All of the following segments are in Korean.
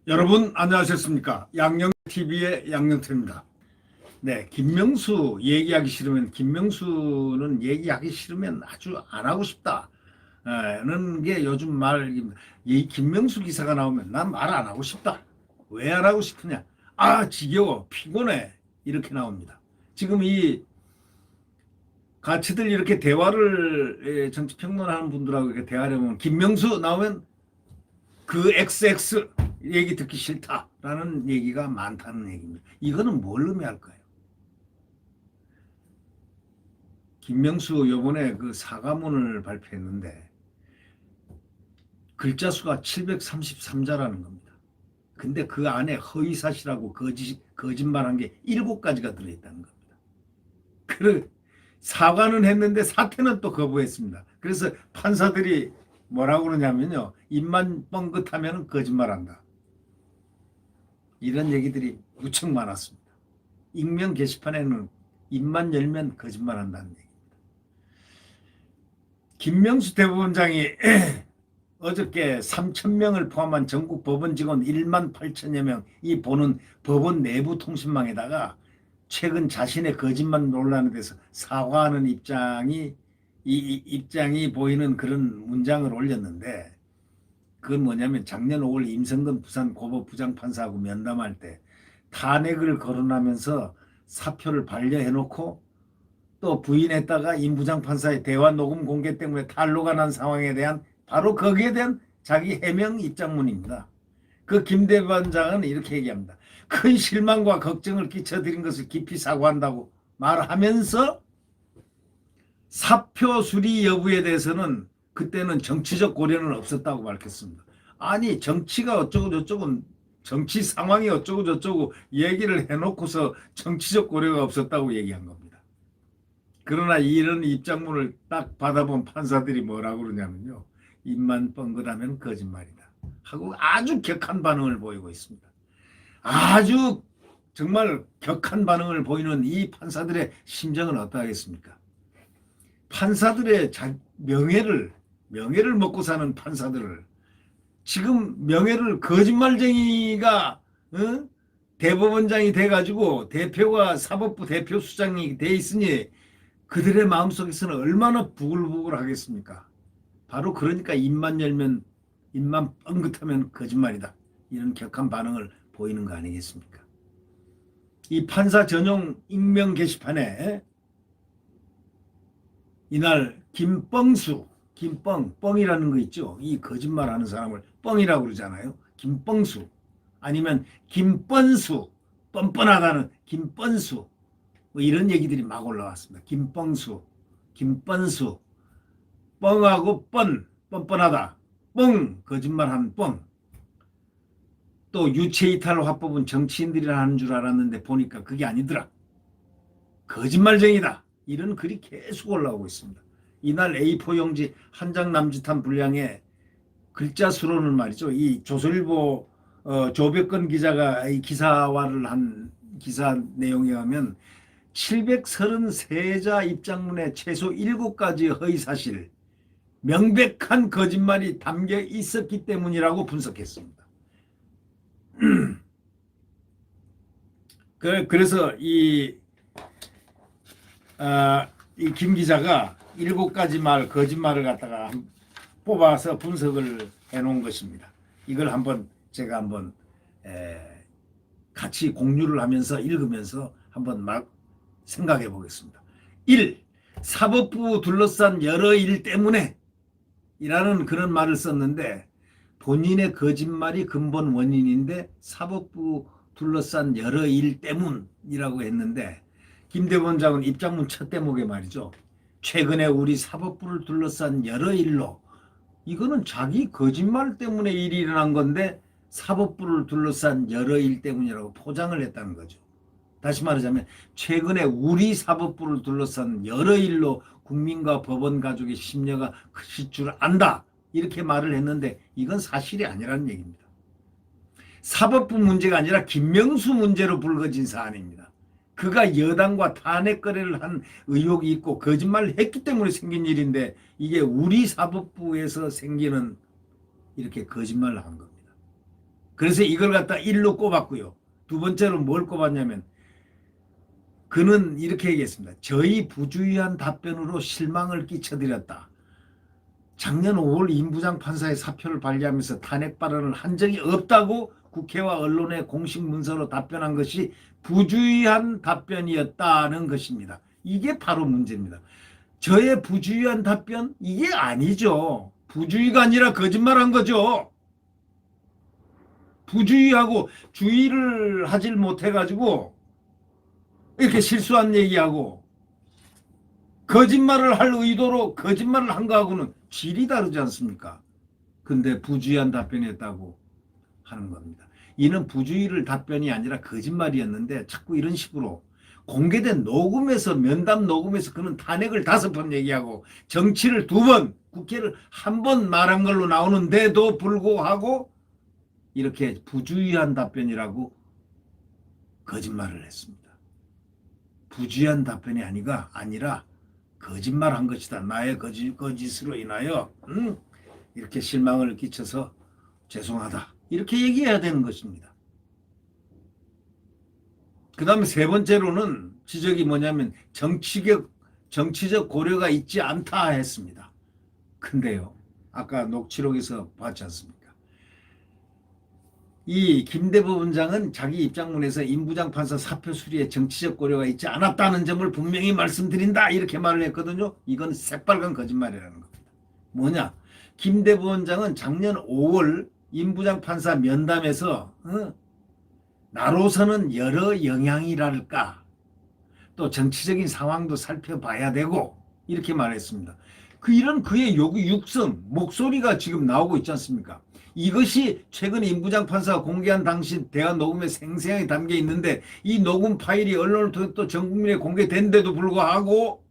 여러분 안녕하셨습니까? 양영TV의 양영태입니다. 네, 김명수 얘기하기 싫으면 김명수는 얘기하기 싫으면 아주 안 하고 싶다는 게 요즘 말입니다. 이 김명수 기사가 나오면 난 말 안 하고 싶다. 왜 안 하고 싶으냐? 아, 지겨워, 피곤해. 이렇게 나옵니다. 지금 이 같이들 이렇게 대화를 정치평론하는 분들하고 이렇게 대화를 해보면 김명수 나오면 그 XX 얘기 듣기 싫다라는 얘기가 많다는 얘기입니다. 이거는 뭘 의미할까요? 김명수 요번에 그 사과문을 발표했는데 글자 수가 733자라는 겁니다. 근데 그 안에 허위사실하고 거짓말한 게 7가지가 들어있다는 겁니다. 그 사과는 했는데 사퇴는 또 거부했습니다. 그래서 판사들이 뭐라고 그러냐면요. 입만 뻥긋하면 거짓말한다. 이런 얘기들이 무척 많았습니다. 익명 게시판에는 입만 열면 거짓말한다는 얘기입니다. 김명수 대법원장이 어저께 3,000명을 포함한 전국 법원 직원 1만 8천여 명이 보는 법원 내부 통신망에다가 최근 자신의 거짓말 논란에 대해서 사과하는 입장이 보이는 그런 문장을 올렸는데, 그건 뭐냐면 작년 5월 임성근 부산 고법 부장판사하고 면담할 때 탄핵을 거론하면서 사표를 반려해놓고 또 부인했다가 임 부장판사의 대화 녹음 공개 때문에 탄로가 난 상황에 대한 바로 거기에 대한 자기 해명 입장문입니다. 그 김 대법원장은 이렇게 얘기합니다. 큰 실망과 걱정을 끼쳐드린 것을 깊이 사과한다고 말하면서 사표 수리 여부에 대해서는 그때는 정치적 고려는 없었다고 밝혔습니다. 아니, 정치가 어쩌고 저쩌고, 정치 상황이 어쩌고 저쩌고 얘기를 해놓고서 정치적 고려가 없었다고 얘기한 겁니다. 그러나 이런 입장문을 딱 받아본 판사들이 뭐라고 그러냐면요. 입만 뻥긋하면 거짓말이다 하고 아주 격한 반응을 보이고 있습니다. 아주 정말 격한 반응을 보이는 이 판사들의 심정은 어떠하겠습니까? 판사들의 명예를 먹고 사는 판사들을 지금 명예를 거짓말쟁이가 대법원장이 돼가지고 대표가 사법부 대표 수장이 돼 있으니 그들의 마음속에서는 얼마나 부글부글 하겠습니까? 바로 그러니까 입만 뻥긋하면 거짓말이다. 이런 격한 반응을 보이는 거 아니겠습니까? 이 판사 전용 익명 게시판에 이날 뻥이라는 거 있죠. 이 거짓말하는 사람을 뻥이라고 그러잖아요. 김뻥수 아니면 김뻔수, 뻔뻔하다는 김뻔수, 뭐 이런 얘기들이 막 올라왔습니다. 김뻥수, 김뻔수, 뻥하고 뻔뻔하다, 뻥, 거짓말하는 뻥. 또 유체이탈 화법은 정치인들이라 하는 줄 알았는데 보니까 그게 아니더라. 거짓말쟁이다. 이런 글이 계속 올라오고 있습니다. 이날 A4 용지 한 장 남짓한 분량의 글자 수로는 말이죠. 이 조선일보 조백건 기자가 이 기사화를 한 기사 내용에 하면 733자 입장문에 최소 7가지 허위사실, 명백한 거짓말이 담겨 있었기 때문이라고 분석했습니다. 그래서 이 김 기자가 7가지 거짓말을 갖다가 뽑아서 분석을 해놓은 것입니다. 이걸 제가 한번 같이 공유를 하면서 읽으면서 한번 막 생각해 보겠습니다. 1. 사법부 둘러싼 여러 일 때문에 이라는 그런 말을 썼는데 본인의 거짓말이 근본 원인인데 사법부 둘러싼 여러 일 때문이라고 했는데 김 대법원장은 입장문 첫 대목에 말이죠. 최근에 우리 사법부를 둘러싼 여러 일로, 이거는 자기 거짓말 때문에 일이 일어난 건데 사법부를 둘러싼 여러 일 때문이라고 포장을 했다는 거죠. 다시 말하자면 최근에 우리 사법부를 둘러싼 여러 일로 국민과 법원 가족의 심려가 크실 줄 안다. 이렇게 말을 했는데 이건 사실이 아니라는 얘기입니다. 사법부 문제가 아니라 김명수 문제로 불거진 사안입니다. 그가 여당과 탄핵 거래를 한 의혹이 있고 거짓말을 했기 때문에 생긴 일인데 이게 우리 사법부에서 생기는 이렇게 거짓말을 한 겁니다. 그래서 이걸 갖다 1로 꼽았고요. 두 번째로 뭘 꼽았냐면 그는 이렇게 얘기했습니다. 저희 부주의한 답변으로 실망을 끼쳐드렸다. 작년 5월 임부장 판사의 사표를 발의하면서 탄핵 발언을 한 적이 없다고 국회와 언론에 공식 문서로 답변한 것이 부주의한 답변이었다는 것입니다. 이게 바로 문제입니다. 저의 부주의한 답변? 이게 아니죠. 부주의가 아니라 거짓말한 거죠. 부주의하고 주의를 하질 못해가지고 이렇게 실수한 얘기하고 거짓말을 할 의도로 거짓말을 한 거하고는 질이 다르지 않습니까? 근데 부주의한 답변이었다고 하는 겁니다. 이는 부주의를 답변이 아니라 거짓말이었는데 자꾸 이런 식으로 공개된 녹음에서 면담 녹음에서 그는 탄핵을 5번 얘기하고 정치를 2번 국회를 1번 말한 걸로 나오는데도 불구하고 이렇게 부주의한 답변이라고 거짓말을 했습니다. 부주의한 답변이 아니라 거짓말한 것이다. 나의 거짓으로 인하여 이렇게 실망을 끼쳐서 죄송하다. 이렇게 얘기해야 되는 것입니다. 그 다음에 세 번째로는 지적이 뭐냐면 정치적 고려가 있지 않다 했습니다. 근데요, 아까 녹취록에서 봤지 않습니까? 이 김대보 원장은 자기 입장문에서 임부장 판사 사표 수리에 정치적 고려가 있지 않았다는 점을 분명히 말씀드린다 이렇게 말을 했거든요. 이건 새빨간 거짓말이라는 겁니다. 뭐냐? 김대보 원장은 작년 5월 임부장 판사 면담에서 나로서는 여러 영향이랄까 또 정치적인 상황도 살펴봐야 되고 이렇게 말했습니다. 이런 그의 육성 목소리가 지금 나오고 있지 않습니까? 이것이 최근 임부장 판사가 공개한 당시 대화 녹음에 생생하게 담겨 있는데 이 녹음 파일이 언론을 통해 또 전 국민에 공개된데도 불구하고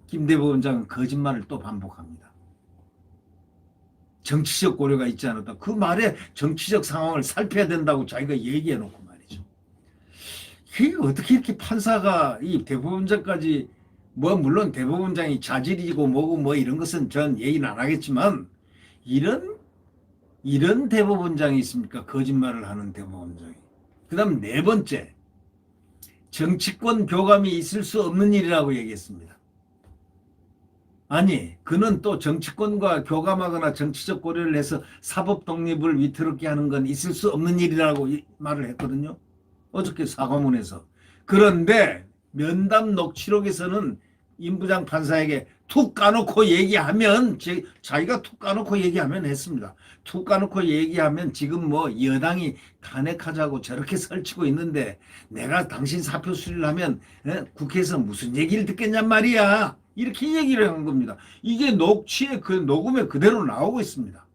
김대보 원장은 거짓말을 또 반복합니다. 정치적 고려가 있지 않았다. 그 말에 정치적 상황을 살펴야 된다고 자기가 얘기해놓고 말이죠. 이게 어떻게 이렇게 판사가 이 대법원장까지 물론 대법원장이 자질이고 뭐고 뭐 이런 것은 전 얘기는 안 하겠지만 이런 대법원장이 있습니까? 거짓말을 하는 대법원장이. 그 다음 네 번째, 정치권 교감이 있을 수 없는 일이라고 얘기했습니다. 아니, 그는 또 정치권과 교감하거나 정치적 고려를 해서 사법 독립을 위태롭게 하는 건 있을 수 없는 일이라고 말을 했거든요. 어저께 사과문에서. 그런데 면담 녹취록에서는 임부장 판사에게 툭 까놓고 얘기하면 자기가 툭 까놓고 얘기하면 했습니다. 툭 까놓고 얘기하면 지금 뭐 여당이 탄핵하자고 저렇게 설치고 있는데 내가 당신 사표 수리를 하면 국회에서 무슨 얘기를 듣겠냔 말이야. 이렇게 얘기를 한 겁니다. 이게 녹취에 녹음에 그대로 나오고 있습니다.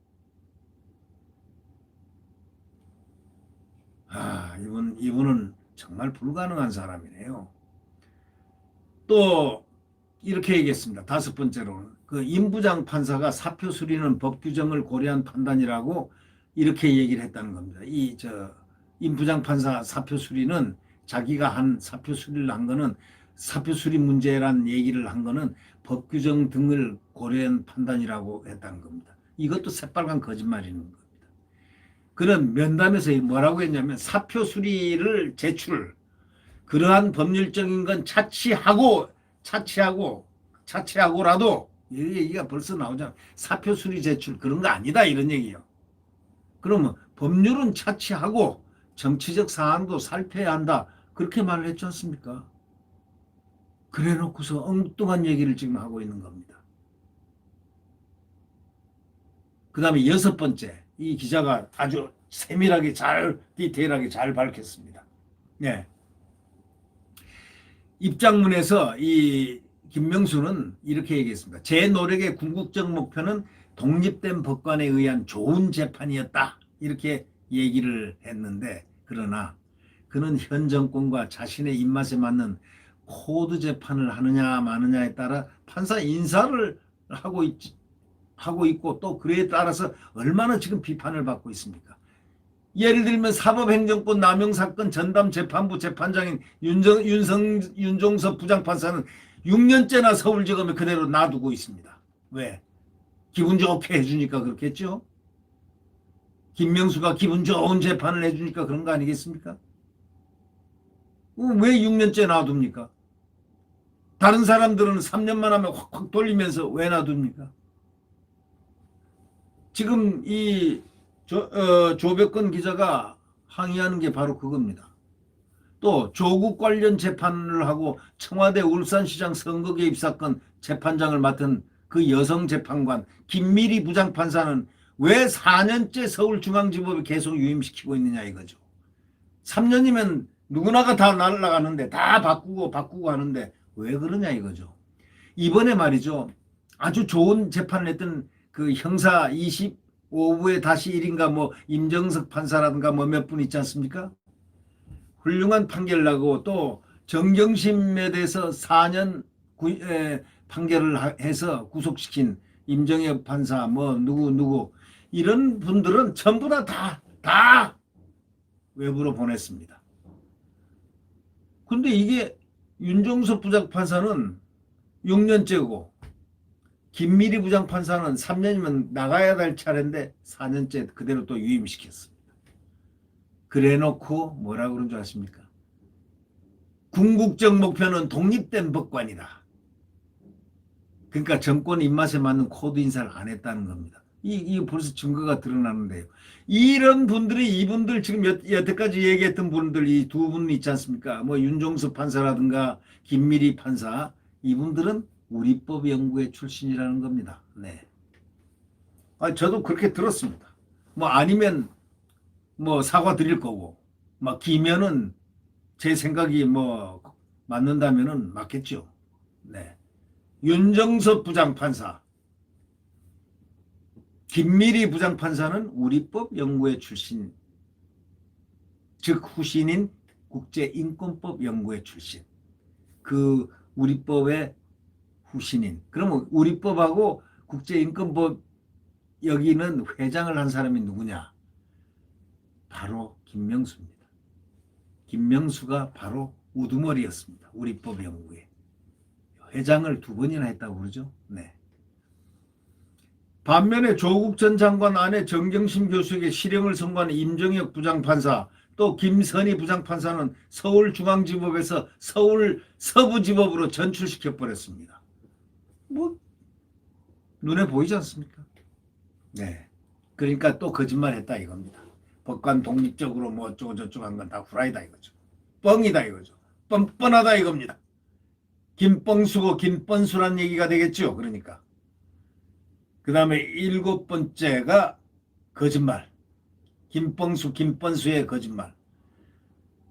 이분은 정말 불가능한 사람이네요. 또 이렇게 얘기했습니다. 5번째로는 그 임부장 판사가 사표 수리는 법 규정을 고려한 판단이라고 이렇게 얘기를 했다는 겁니다. 임부장 판사 사표 수리는 자기가 한 사표 수리를 한 거는 사표 수리 문제란 얘기를 한 거는 법 규정 등을 고려한 판단이라고 했다는 겁니다. 이것도 새빨간 거짓말인 겁니다. 그는 면담에서 뭐라고 했냐면 사표 수리를 그러한 법률적인 건 차치하고라도 이 얘기가 벌써 나오잖아. 사표 수리 제출 그런 거 아니다 이런 얘기예요. 그러면 법률은 차치하고 정치적 사항도 살펴야 한다 그렇게 말을 했지 않습니까? 그래 놓고서 엉뚱한 얘기를 지금 하고 있는 겁니다. 그 다음에 6번째, 이 기자가 아주 세밀하게 디테일하게 잘 밝혔습니다. 네. 입장문에서 이 김명수는 이렇게 얘기했습니다. 제 노력의 궁극적 목표는 독립된 법관에 의한 좋은 재판이었다. 이렇게 얘기를 했는데 그러나 그는 현 정권과 자신의 입맛에 맞는 코드 재판을 하느냐 마느냐에 따라 판사 인사를 하고 있고 또 그에 따라서 얼마나 지금 비판을 받고 있습니까? 예를 들면 사법행정권 남용사건 전담 재판부 재판장인 윤종섭 부장판사는 6년째나 서울지검에 그대로 놔두고 있습니다. 왜? 기분 좋게 해주니까 그렇겠죠? 김명수가 기분 좋은 재판을 해주니까 그런 거 아니겠습니까? 왜 6년째 놔둡니까? 다른 사람들은 3년만 하면 확확 돌리면서 왜 놔둡니까? 지금 이 조백건 기자가 항의하는 게 바로 그겁니다. 또 조국 관련 재판을 하고 청와대 울산시장 선거 개입 사건 재판장을 맡은 그 여성 재판관 김미리 부장판사는 왜 4년째 서울중앙지법에 계속 유임시키고 있느냐 이거죠. 3년이면 누구나가 다 날아가는데 다 바꾸고 하는데 왜 그러냐 이거죠. 이번에 말이죠. 아주 좋은 재판을 했던 그 형사 25부의 다시 1인가 뭐 임정석 판사라든가 뭐 몇 분 있지 않습니까? 훌륭한 판결을 나고 또 정경심에 대해서 4년 판결을 해서 구속시킨 임정혁 판사 뭐 누구 이런 분들은 전부 다 외부로 보냈습니다. 근데 이게 윤종석 부장판사는 6년째고 김미리 부장판사는 3년이면 나가야 될 차례인데 4년째 그대로 또 유임시켰습니다. 그래놓고 뭐라고 그런 줄 아십니까? 궁극적 목표는 독립된 법관이다. 그러니까 정권 입맛에 맞는 코드 인사를 안 했다는 겁니다. 이 벌써 증거가 드러나는데요. 이런 분들이 이분들 지금 여태까지 얘기했던 분들 이 두 분 있지 않습니까? 뭐 윤종석 판사라든가 김미리 판사 이분들은 우리법연구회 출신이라는 겁니다. 네. 저도 그렇게 들었습니다. 뭐 아니면 뭐 사과 드릴 거고 막 기면은 제 생각이 뭐 맞는다면은 맞겠죠. 네. 윤정석 부장판사, 김미리 부장판사는 우리법연구회 출신, 즉 후신인 국제인권법연구회 출신. 그 우리법의 후신인. 그러면 우리법하고 국제인권법 여기는 회장을 한 사람이 누구냐? 바로 김명수입니다. 김명수가 바로 우두머리였습니다. 우리법연구회. 회장을 2번이나 했다고 그러죠. 네. 반면에 조국 전 장관 아내 정경심 교수에게 실형을 선고한 임정혁 부장판사 또 김선희 부장판사는 서울중앙지법에서 서울 서부지법으로 전출시켜버렸습니다. 뭐 눈에 보이지 않습니까? 네. 그러니까 또 거짓말했다 이겁니다. 법관 독립적으로 뭐 어쩌고 저쩌고 한 건 다 후라이다 이거죠. 뻥이다 이거죠. 뻔뻔하다 이겁니다. 김뻥수고 김뻔수란 얘기가 되겠죠. 그러니까. 그 다음에 7번째가 거짓말. 김뻥수 김뻔수의 거짓말.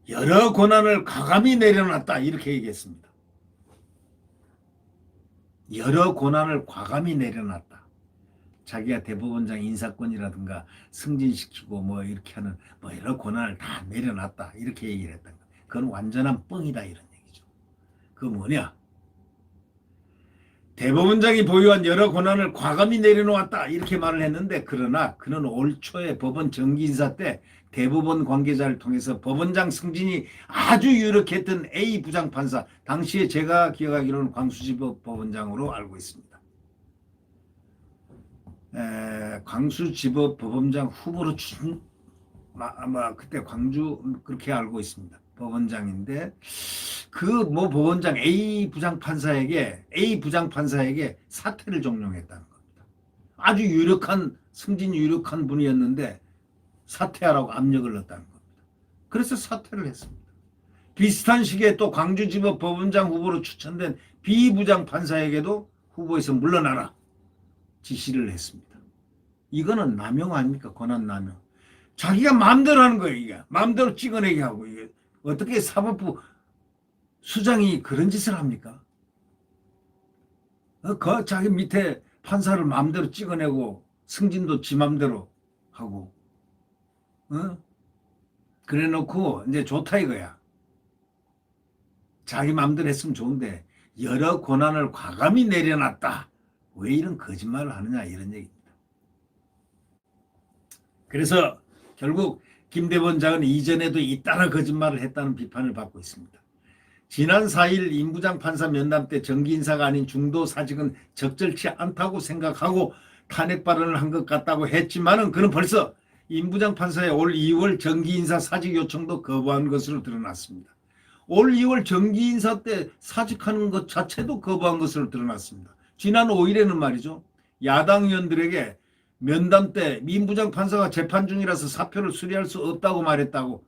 여러 권한을 과감히 내려놨다 이렇게 얘기했습니다. 여러 권한을 과감히 내려놨다. 자기가 대법원장 인사권이라든가 승진시키고 뭐 이렇게 하는 뭐 여러 권한을 다 내려놨다 이렇게 얘기를 했던 거. 그건 완전한 뻥이다 이런 얘기죠. 그 뭐냐? 대법원장이 보유한 여러 권한을 과감히 내려놓았다 이렇게 말을 했는데 그러나 그는 올 초에 법원 정기인사 때 대법원 관계자를 통해서 법원장 승진이 아주 유력했던 A 부장판사 당시에 제가 기억하기로는 광수지법 법원장으로 알고 있습니다. 광수지법 법원장 후보로 아마 그때 광주 그렇게 알고 있습니다. 법원장인데 그 뭐 법원장 A 부장판사에게 사퇴를 종용했다는 겁니다. 아주 유력한 승진 유력한 분이었는데 사퇴하라고 압력을 넣었다는 겁니다. 그래서 사퇴를 했습니다. 비슷한 시기에 또 광주지법 법원장 후보로 추천된 B 부장판사에게도 후보에서 물러나라 지시를 했습니다. 이거는 남용 아닙니까? 권한 남용. 자기가 마음대로 하는 거예요. 이게 마음대로 찍어내게 하고 이게 어떻게 사법부 수장이 그런 짓을 합니까? 그 자기 밑에 판사를 마음대로 찍어내고 승진도 지 마음대로 하고 그래 놓고 이제 좋다 이거야. 자기 마음대로 했으면 좋은데 여러 권한을 과감히 내려놨다. 왜 이런 거짓말을 하느냐 이런 얘기입니다. 그래서 결국 김 대법원장은 이전에도 잇따라 거짓말을 했다는 비판을 받고 있습니다. 지난 4일 임부장 판사 면담 때 정기 인사가 아닌 중도 사직은 적절치 않다고 생각하고 탄핵 발언을 한 것 같다고 했지만은 그는 벌써 임부장 판사의 올 2월 정기인사 사직 요청도 거부한 것으로 드러났습니다. 올 2월 정기인사 때 사직하는 것 자체도 거부한 것으로 드러났습니다. 지난 5일에는 말이죠. 야당 의원들에게 면담 때 임부장 판사가 재판 중이라서 사표를 수리할 수 없다고 말했다고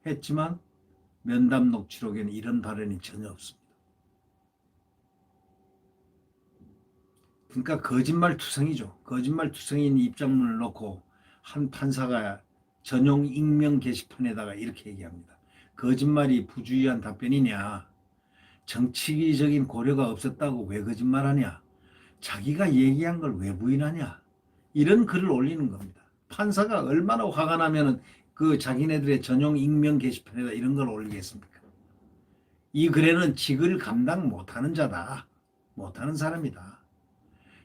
했지만 면담 녹취록에는 이런 발언이 전혀 없습니다. 그러니까 거짓말투성이죠. 거짓말투성이인 입장문을 놓고 한 판사가 전용 익명 게시판에다가 이렇게 얘기합니다. 거짓말이 부주의한 답변이냐? 정치적인 고려가 없었다고 왜 거짓말하냐? 자기가 얘기한 걸 왜 부인하냐? 이런 글을 올리는 겁니다. 판사가 얼마나 화가 나면은 그 자기네들의 전용 익명 게시판에다 이런 걸 올리겠습니까? 이 글에는 직을 감당 못하는 자다. 못하는 사람이다.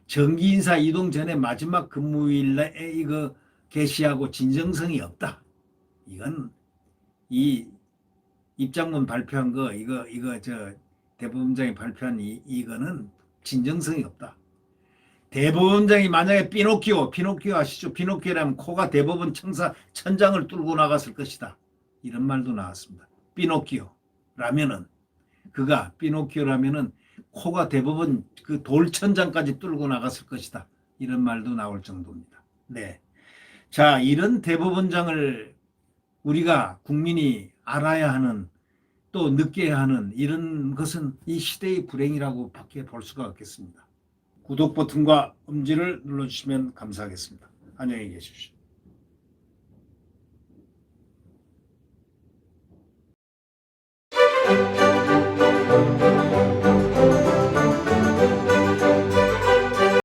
정기인사 이동 전에 마지막 근무일에 이거 게시하고 진정성이 없다. 이건 이 입장문 발표한 거 이거 저 대법원장이 발표한 이거는 진정성이 없다. 대법원장이 만약에 피노키오 아시죠? 피노키오라면 코가 대법원 천장을 뚫고 나갔을 것이다. 이런 말도 나왔습니다. 피노키오라면은 코가 대법원 그 돌천장까지 뚫고 나갔을 것이다. 이런 말도 나올 정도입니다. 네. 자, 이런 대법원장을 우리가 국민이 알아야 하는 또 느껴야 하는 이런 것은 이 시대의 불행이라고 밖에 볼 수가 없겠습니다. 구독 버튼과 음지를 눌러주시면 감사하겠습니다. 안녕히 계십시오.